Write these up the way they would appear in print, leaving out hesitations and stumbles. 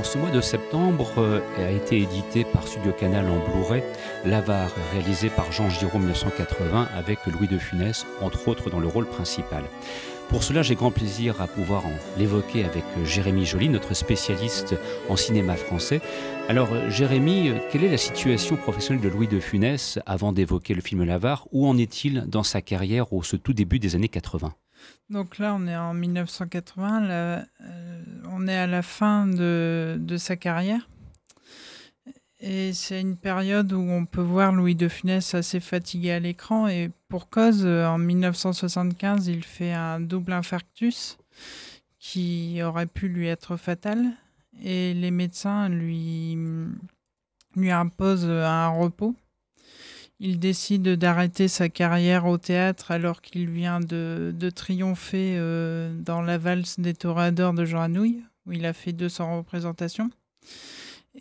En ce mois de septembre a été édité par Studio Canal en Blu-ray L'Avare, réalisé par Jean Giraud en 1980 avec Louis de Funès, entre autres dans le rôle principal. Pour cela, j'ai grand plaisir à pouvoir l'évoquer avec Jérémy Joly, notre spécialiste en cinéma français. Alors Jérémy, quelle est la situation professionnelle de Louis de Funès avant d'évoquer le film L'Avare? Où en est-il dans sa carrière au ce tout début des années 80? Donc là, on est en 1980, on est à la fin de sa carrière. Et c'est une période où on peut voir Louis de Funès assez fatigué à l'écran. Et pour cause, en 1975, il fait un double infarctus qui aurait pu lui être fatal. Et les médecins lui imposent un repos. Il décide d'arrêter sa carrière au théâtre alors qu'il vient de triompher dans la valse des toréadors de Jean Anouilh, où il a fait 200 représentations.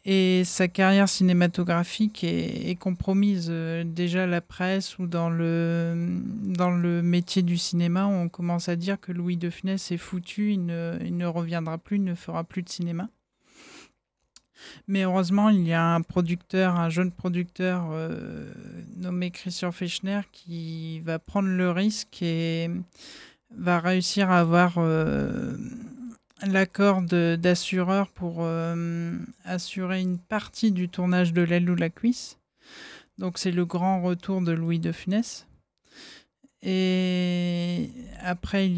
Et sa carrière cinématographique est compromise. Déjà, la presse ou dans le métier du cinéma, on commence à dire que Louis de Funès est foutu, il ne reviendra plus, il ne fera plus de cinéma. Mais heureusement, il y a un jeune producteur nommé Christian Fechner qui va prendre le risque et va réussir à avoir l'accord d'assureur pour assurer une partie du tournage de L'aile ou la cuisse. Donc c'est le grand retour de Louis de Funès. Et après,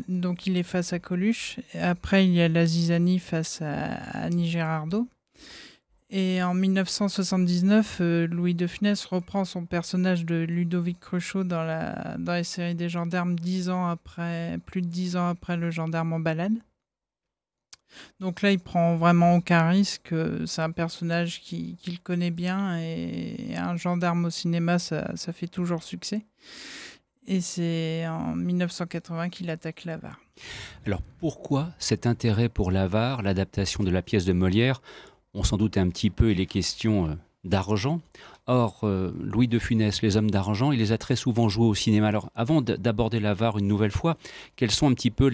donc il est face à Coluche. Et après, il y a la zizanie face à Annie Girardot. Et en 1979, Louis de Funès reprend son personnage de Ludovic Cruchot dans la série des Gendarmes plus de 10 ans après Le Gendarme en balade. Donc là, il prend vraiment aucun risque. C'est un personnage qu'il connaît bien et un gendarme au cinéma, ça fait toujours succès. Et c'est en 1980 qu'il attaque L'Avare. Alors pourquoi cet intérêt pour L'Avare, l'adaptation de la pièce de Molière? On s'en doute un petit peu, il est question d'argent. Or, Louis de Funès, les hommes d'argent, il les a très souvent joués au cinéma. Alors, avant d'aborder L'Avare une nouvelle fois, quels sont un petit peu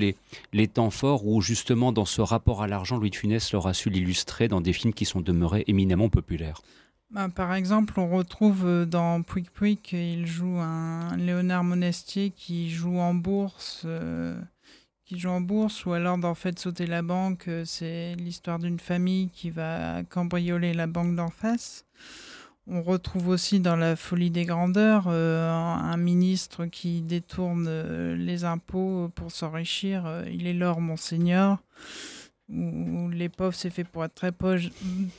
les temps forts où, justement, dans ce rapport à l'argent, Louis de Funès leur a su l'illustrer dans des films qui sont demeurés éminemment populaires? Par exemple, on retrouve dans Pouic Pouic, il joue un Léonard Monestier qui joue en bourse, ou alors dans Faites sauter la banque, c'est l'histoire d'une famille qui va cambrioler la banque d'en face. On retrouve aussi dans La Folie des grandeurs un ministre qui détourne les impôts pour s'enrichir. Il est l'or, monseigneur. Où les pauvres, c'est fait pour être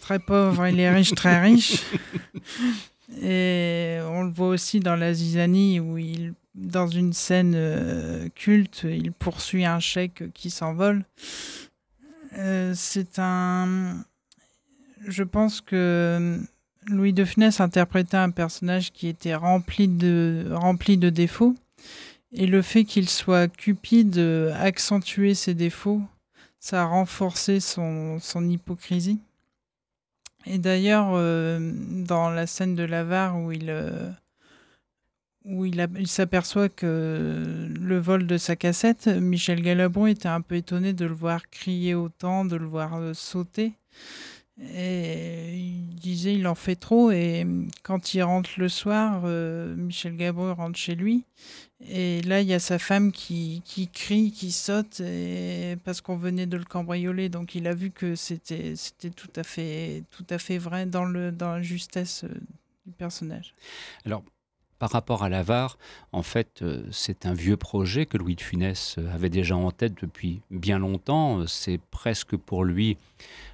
très pauvres et les riches, très riches. Et on le voit aussi dans La zizanie, où dans une scène culte, il poursuit un chèque qui s'envole. Je pense que Louis de Funès interprétait un personnage qui était rempli de défauts. Et le fait qu'il soit cupide accentuait ses défauts. Ça a renforcé son hypocrisie. Et d'ailleurs, dans la scène de L'Avare où il s'aperçoit que le vol de sa cassette, Michel Galabru était un peu étonné de le voir crier autant, de le voir sauter. Et il disait il en fait trop. Et quand il rentre le soir, Michel Galabru rentre chez lui. Et là, il y a sa femme qui crie, qui saute, parce qu'on venait de le cambrioler. Donc, il a vu que c'était tout à fait vrai dans la justesse du personnage. Alors, par rapport à L'Avare, en fait, c'est un vieux projet que Louis de Funès avait déjà en tête depuis bien longtemps. C'est presque pour lui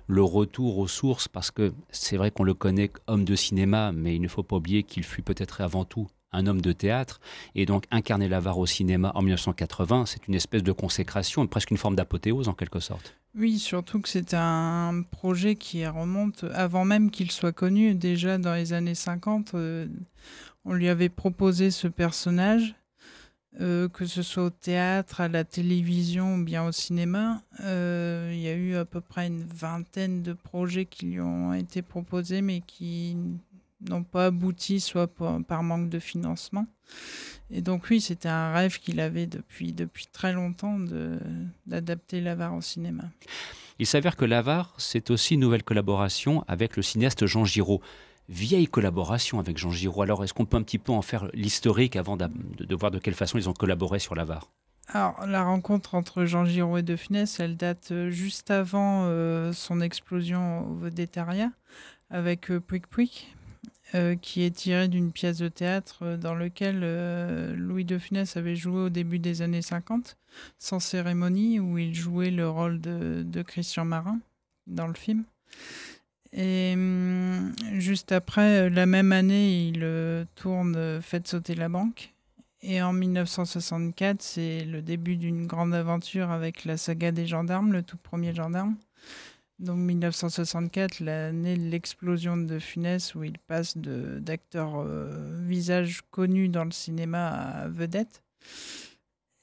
le retour aux sources, parce que c'est vrai qu'on le connaît homme de cinéma, mais il ne faut pas oublier qu'il fut peut-être avant tout un homme de théâtre, et donc incarner L'Avare au cinéma en 1980, c'est une espèce de consécration, presque une forme d'apothéose en quelque sorte. Oui, surtout que c'est un projet qui remonte avant même qu'il soit connu. Déjà dans les années 50, on lui avait proposé ce personnage, que ce soit au théâtre, à la télévision ou bien au cinéma. Il y a eu à peu près une vingtaine de projets qui lui ont été proposés, mais qui n'ont pas abouti, soit par manque de financement. Et donc oui, c'était un rêve qu'il avait depuis très longtemps d'adapter L'Avare au cinéma. Il s'avère que l'Avare, c'est aussi une nouvelle collaboration avec le cinéaste Jean Giraud. Vieille collaboration avec Jean Giraud. Alors, est-ce qu'on peut un petit peu en faire l'historique avant de voir de quelle façon ils ont collaboré sur l'Avare? Alors, la rencontre entre Jean Giraud et De Funès, elle date juste avant son explosion au Vedettariat avec Pouic Pouic, qui est tiré d'une pièce de théâtre dans laquelle Louis De Funès avait joué au début des années 50, Sans cérémonie, où il jouait le rôle de Christian Marin dans le film. Et juste après, la même année, il tourne Faites sauter la banque. Et en 1964, c'est le début d'une grande aventure avec la saga des gendarmes, le tout premier gendarme. Donc 1964, l'année de l'explosion de De Funès, où il passe d'acteur visage connu dans le cinéma à vedette.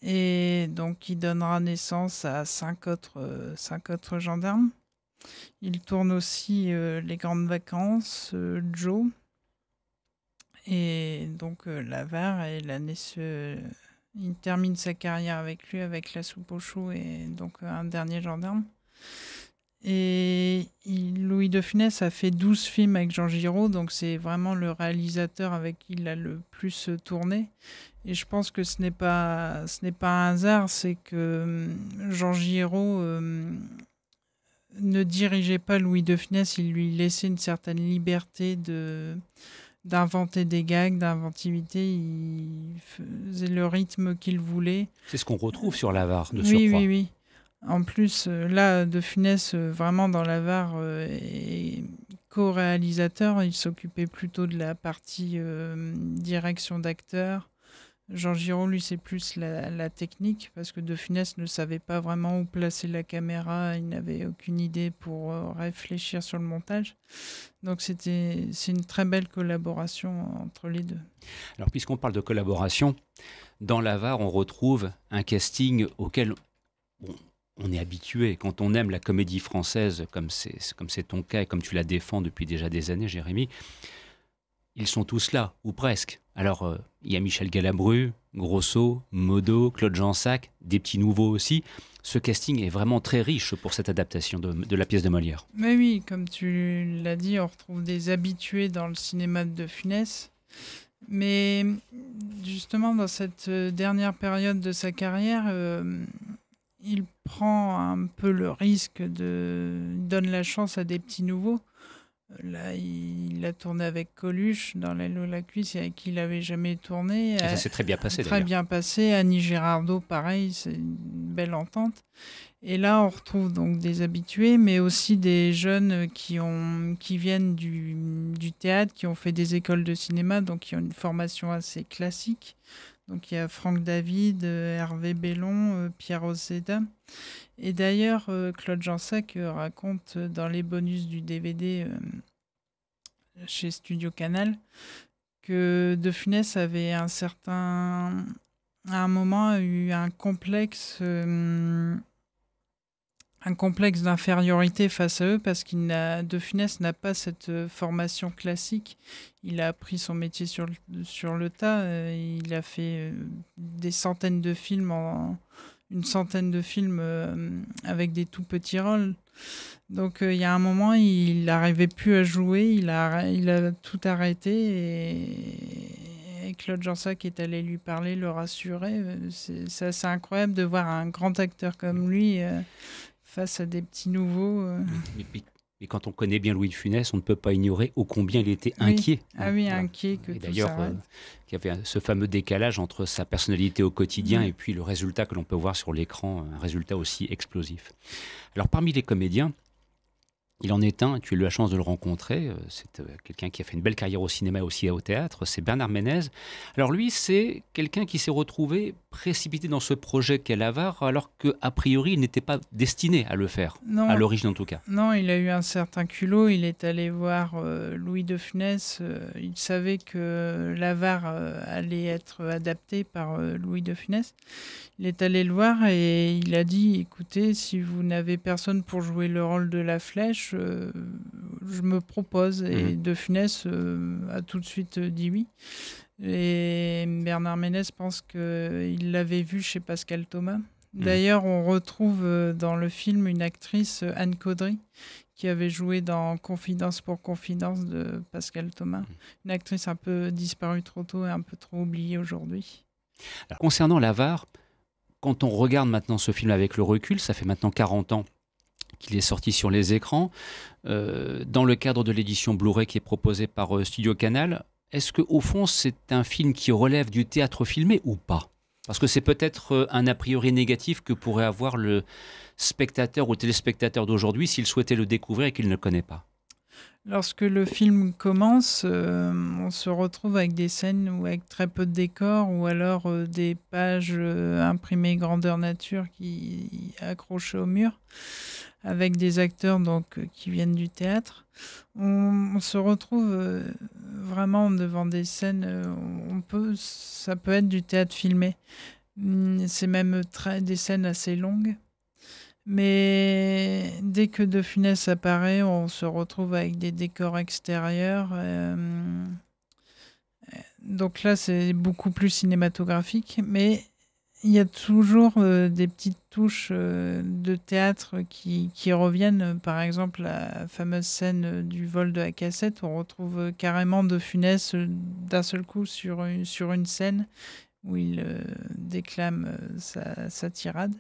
Et donc il donnera naissance à cinq autres gendarmes. Il tourne aussi Les Grandes Vacances, Joe. Et donc l'Avare, et il termine sa carrière avec lui, avec La Soupe aux choux et donc Un dernier gendarme. Et Louis De Funès a fait 12 films avec Jean Giraud, donc c'est vraiment le réalisateur avec qui il a le plus tourné. Et je pense que ce n'est pas un hasard, c'est que Jean Giraud ne dirigeait pas Louis De Funès, il lui laissait une certaine liberté d'inventer des gags, d'inventivité. Il faisait le rythme qu'il voulait. C'est ce qu'on retrouve sur l'Avare, de Oui, surcroît. oui, oui. En plus, là, De Funès, vraiment dans l'Avare, est co-réalisateur. Il s'occupait plutôt de la partie direction d'acteurs. Jean Giraud, lui, c'est plus la technique, parce que De Funès ne savait pas vraiment où placer la caméra, il n'avait aucune idée pour réfléchir sur le montage. Donc c'est une très belle collaboration entre les deux. Alors, puisqu'on parle de collaboration, dans l'Avare, on retrouve un casting auquel on est habitué. Quand on aime la comédie française, comme c'est ton cas et comme tu la défends depuis déjà des années, Jérémy, ils sont tous là, ou presque. Alors, il y a Michel Galabru, Grosso, Modo, Claude Jansac, des petits nouveaux aussi. Ce casting est vraiment très riche pour cette adaptation de la pièce de Molière. Mais oui, comme tu l'as dit, on retrouve des habitués dans le cinéma de Funès. Mais justement, dans cette dernière période de sa carrière, il prend un peu le risque il donne la chance à des petits nouveaux. Là, il a tourné avec Coluche dans L'aile ou la cuisse, avec qui il n'avait jamais tourné. Et ça s'est très bien passé, Très d'ailleurs. bien passé. Annie Girardot, pareil, c'est une belle entente. Et là, on retrouve donc des habitués, mais aussi des jeunes qui viennent du théâtre, qui ont fait des écoles de cinéma, donc qui ont une formation assez classique. Donc il y a Franck David, Hervé Bellon, Pierre Ozeda. Et d'ailleurs, Claude Jansac raconte dans les bonus du DVD chez Studio Canal que De Funès avait à un moment eu un complexe d'infériorité face à eux, parce De Funès n'a pas cette formation classique. Il a appris son métier sur le tas. Il a fait des centaines de films, une centaine de films avec des tout petits rôles. Donc il y a un moment, il n'arrivait plus à jouer. Il a tout arrêté et Claude Jansac est allé lui parler, le rassurer. C'est assez incroyable de voir un grand acteur comme lui face à des petits nouveaux. Et quand on connaît bien Louis de Funès, on ne peut pas ignorer ô combien il était inquiet. Ah oui, inquiet que et tout d'ailleurs, s'arrête. qu'il y avait ce fameux décalage entre sa personnalité au quotidien et puis le résultat que l'on peut voir sur l'écran, un résultat aussi explosif. Alors parmi les comédiens, il en est un, tu as eu la chance de le rencontrer, c'est quelqu'un qui a fait une belle carrière au cinéma et aussi au théâtre, c'est Bernard Ménez. Alors lui, c'est quelqu'un qui s'est retrouvé précipité dans ce projet qu'est l'Avare, alors qu'a priori, il n'était pas destiné à le faire, Non. à l'origine en tout cas. Non, il a eu un certain culot, il est allé voir Louis de Funès, il savait que l'Avare allait être adapté par Louis de Funès. Il est allé le voir et il a dit, écoutez, si vous n'avez personne pour jouer le rôle de la flèche, je me propose. Et De Funès a tout de suite dit oui. Et Bernard Ménez pense qu'il l'avait vu chez Pascal Thomas. D'ailleurs, on retrouve dans le film une actrice, Anne Caudry, qui avait joué dans Confidence pour Confidence de Pascal Thomas. Une actrice un peu disparue trop tôt et un peu trop oubliée aujourd'hui. Concernant l'Avare, quand on regarde maintenant ce film avec le recul, ça fait maintenant 40 ans qu'il est sorti sur les écrans, dans le cadre de l'édition Blu-ray qui est proposée par Studio Canal, est-ce qu'au fond c'est un film qui relève du théâtre filmé ou pas? Parce que c'est peut-être un a priori négatif que pourrait avoir le spectateur ou téléspectateur d'aujourd'hui s'il souhaitait le découvrir et qu'il ne le connaît pas. Lorsque le film commence, on se retrouve avec des scènes où avec très peu de décors ou alors des pages imprimées grandeur nature qui accrochées au mur avec des acteurs donc, qui viennent du théâtre. On se retrouve vraiment devant des scènes, ça peut être du théâtre filmé. C'est même des scènes assez longues. Mais dès que De Funès apparaît, on se retrouve avec des décors extérieurs. Donc là, c'est beaucoup plus cinématographique. Mais il y a toujours des petites touches de théâtre qui reviennent. Par exemple, la fameuse scène du vol de la cassette. On retrouve carrément De Funès d'un seul coup sur une scène où il déclame sa tirade.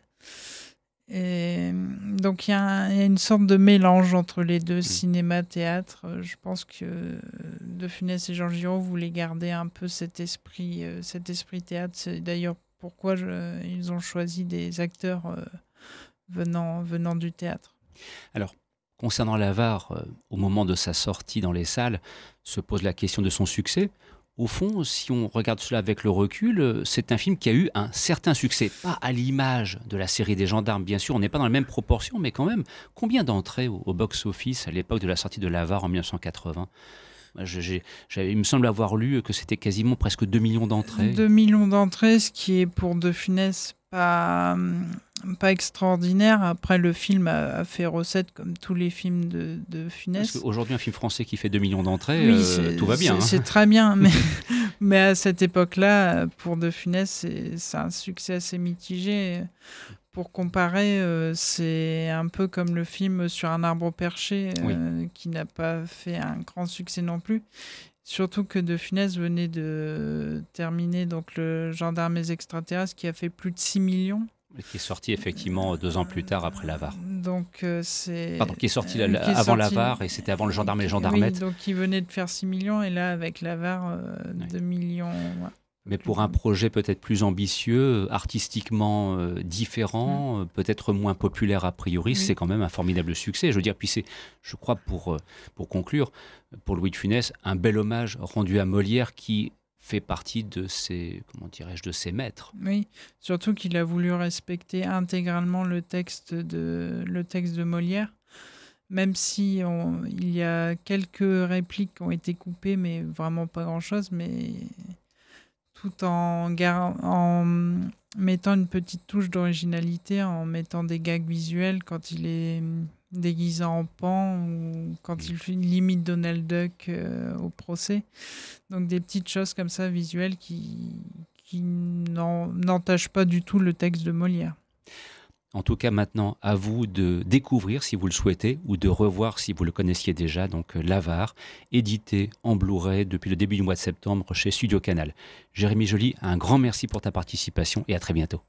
Et donc il y a une sorte de mélange entre les deux, cinéma-théâtre. Je pense que De Funès et Jean Giraud voulaient garder un peu cet esprit théâtre. C'est d'ailleurs pourquoi ils ont choisi des acteurs venant du théâtre. Alors, concernant l'Avare, au moment de sa sortie dans les salles, se pose la question de son succès. Au fond, si on regarde cela avec le recul, c'est un film qui a eu un certain succès. Pas à l'image de la série des Gendarmes, bien sûr, on n'est pas dans la même proportion, mais quand même, combien d'entrées au box-office à l'époque de la sortie de l'Avare en 1980 ? Il me semble avoir lu que c'était quasiment presque 2 millions d'entrées. 2 millions d'entrées, ce qui est pour De Funès pas extraordinaire. Après, le film a fait recette comme tous les films de Funès. Parce qu'aujourd'hui, un film français qui fait 2 millions d'entrées, tout va bien. C'est très bien, mais à cette époque-là, pour De Funès, c'est un succès assez mitigé. Pour comparer, c'est un peu comme le film Sur un arbre perché, qui n'a pas fait un grand succès non plus. Surtout que De Funès venait de terminer donc, Le Gendarme et extraterrestres, qui a fait plus de 6 millions. Qui est sorti effectivement 2 ans plus tard après l'Avare. Donc c'est... Pardon, qui est sorti avant l'Avare et c'était avant Le Gendarme et les Gendarmettes. Oui, donc il venait de faire 6 millions et là avec l'Avare, 2 millions... Ouais. Mais pour un projet peut-être plus ambitieux, artistiquement différent, peut-être moins populaire a priori, c'est quand même un formidable succès. Je veux dire, puis c'est, je crois, pour conclure, pour Louis de Funès, un bel hommage rendu à Molière qui fait partie de ses, de ses maîtres. Oui, surtout qu'il a voulu respecter intégralement le texte de Molière, même si il y a quelques répliques qui ont été coupées, mais vraiment pas grand-chose, mais... tout en mettant une petite touche d'originalité, en mettant des gags visuels quand il est déguisé en pan ou quand il limite Donald Duck au procès. Donc des petites choses comme ça visuelles qui n'entachent pas du tout le texte de Molière. En tout cas, maintenant, à vous de découvrir, si vous le souhaitez, ou de revoir si vous le connaissiez déjà, donc l'Avare, édité en Blu-ray depuis le début du mois de septembre chez Studio Canal. Jérémy Joly, un grand merci pour ta participation et à très bientôt.